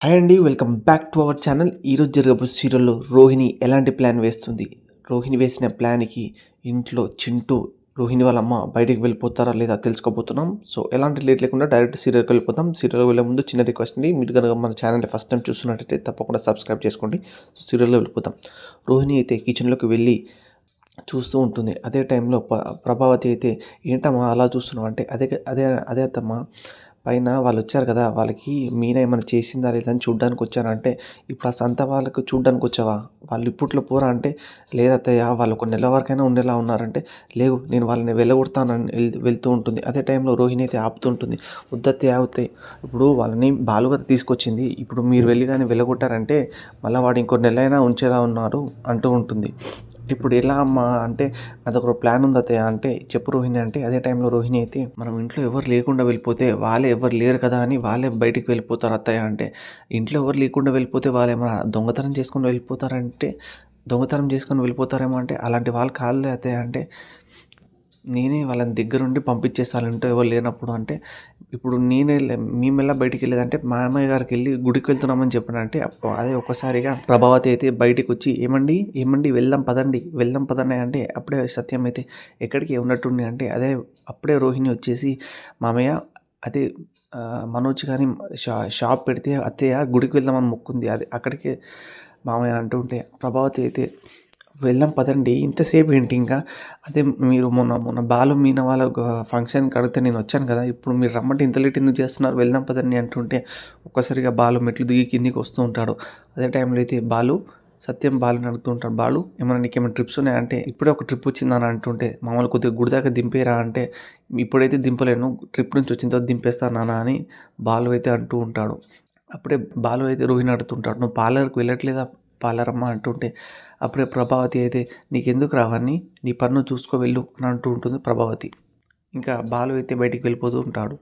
Hi అండి. Welcome back to our channel. ఈరోజు జరగబోయే సీరియల్‌లో రోహిణి ఎలాంటి ప్లాన్ వేస్తుంది? రోహిణి వేసిన ప్లాన్‌కి ఇంట్లో చింటూ, రోహిణి వాళ్ళ అమ్మ బయటికి వెళ్ళిపోతారా లేదా తెలుసుకోబోతున్నాం. సో, ఎలాంటి లేట్ లేకుండా డైరెక్ట్ సీరియల్‌కి వెళ్ళిపోతాం. సీరియల్‌కి వెళ్ళే ముందు చిన్న రిక్వెస్ట్ అండి. మీరు గనుక మన ఛానల్‌ని ఫస్ట్ టైమ్ చూస్తున్నట్టయితే తప్పకుండా సబ్స్క్రైబ్ చేసుకోండి. సో, సీరియల్‌లో వెళ్ళిపోతాం. రోహిణి అయితే కిచెన్‌లోకి వెళ్ళి చూస్తూ ఉంటుంది. అదే టైంలో ప్రభావతి అయితే ఏంటమ్మా అలా చూస్తున్నావు అంటే అదే అదే అత్తమ్మ పైన వాళ్ళొచ్చారు కదా! వాళ్ళకి మీనా ఏమైనా చేసిందా లేదా అని చూడ్డానికి వచ్చాను అంటే, ఇప్పుడు ఆ సంత వాళ్ళకి చూడ్డానికి వచ్చావా? వాళ్ళు ఇప్పట్లో పోరా అంటే, లేదత్తయ్య వాళ్ళు ఒక నెల వరకైనా ఉండేలా ఉన్నారంటే, లేవు నేను వాళ్ళని వెళ్ళగొడతానని వెళ్తూ ఉంటుంది. అదే టైంలో రోహిణి అయితే ఆపుతూ ఉంటుంది. వద్దత్తయ్య ఆగుతాయి. ఇప్పుడు వాళ్ళని బాలుగా తీసుకొచ్చింది. ఇప్పుడు మీరు వెళ్ళి గాని వెళ్ళగొట్టారంటే, మళ్ళా వాడు ఇంకో నెలైనా ఉంచేలా ఉన్నారు అంటూ ఉంటుంది. ఇప్పుడు ఎలా అమ్మా అంటే, నాదొక ప్లాన్ ఉంది అత్తయ్య అంటే, చెప్పు రోహిణి అంటే, అదే టైంలో రోహిణి అయితే, మనం ఇంట్లో ఎవరు లేకుండా వెళ్ళిపోతే, వాళ్ళే ఎవరు లేరు కదా అని వాళ్ళే బయటికి వెళ్ళిపోతారు అత్తయ్య అంటే, ఇంట్లో ఎవరు లేకుండా వెళ్ళిపోతే వాళ్ళేమన్నా దొంగతనం చేసుకొని వెళ్ళిపోతారంటే, దొంగతనం చేసుకొని వెళ్ళిపోతారేమో అంటే, అలాంటి వాళ్ళు కాదులే అత్తయ్య అంటే, నేనే వాళ్ళని దగ్గరుండి పంపించేస్తాను ఇంట్లో ఎవరు లేనప్పుడు అంటే, ఇప్పుడు మేమెలా బయటికెళ్ళేదంటే, మా అన్నయ్య గారికెళ్ళి గుడికి వెళ్తున్నామని చెప్పానంటే, అదే ఒక్కసారిగా ప్రభావతి అయితే బయటికొచ్చి, ఏమండి వెళ్దాం పదండి, వెళ్దాం పదండి అంటే, అప్పుడే సత్యం అయితే ఎక్కడికి ఉన్నట్టుండి అంటే, అప్పుడే రోహిణి వచ్చేసి, మామయ్య అదే మనోజ్ గాని షాప్ పెడితే అత్తయ్య గుడికి వెళ్దామని మొక్కుంది. అక్కడికే మామయ్య అంటూ ఉంటే, ప్రభావతి అయితే వెళ్దాం పదండి. ఇంతసేపు ఏంటి ఇంకా? అదే మీరు మొన్న బాలు, మీనా వాళ్ళ ఫంక్షన్‌కి అడిగితే నేనొచ్చాను కదా! ఇప్పుడు మీరు రమ్మంటే ఇంత లేట్ ఎందుకు చేస్తున్నారు? వెళ్దాం పదండి అంటుంటే, ఒక్కసారిగా బాలు మెట్లు దిగి కిందికి వస్తూ ఉంటాడు. అదే టైంలో అయితే సత్యం బాలుని అడుగుతూ ఉంటాడు. బాలు నీకేమైనా ట్రిప్స్ ఉన్నాయా? అంటే, ఇప్పుడే ఒక ట్రిప్ వచ్చిందని అంటుంటే, మామూలుగా కొద్దిగా గుడి దాకా దింపేయరా అంటే, ఇప్పుడైతే దింపలేను. ట్రిప్ నుంచి వచ్చిన తర్వాత దింపేస్తాను నాన్న అని బాలు అయితే అంటూ ఉంటాడు. అప్పుడే బాలు అయితే రోహిణిని అడుగుతుంటాడు. నువ్వు పార్లర్‌కి వెళ్ళట్లేదా పార్లరమ్మ అంటుంటే, అప్పుడే ప్రభావతి అయితే నీకెందుకురా అవన్నీ? నీ పని నువ్వు చూసుకో వెళ్ళు అని అంటూ ఉంటుంది ప్రభావతి. ఇంకా బాలు అయితే బయటికి వెళ్ళిపోతూ ఉంటాడు.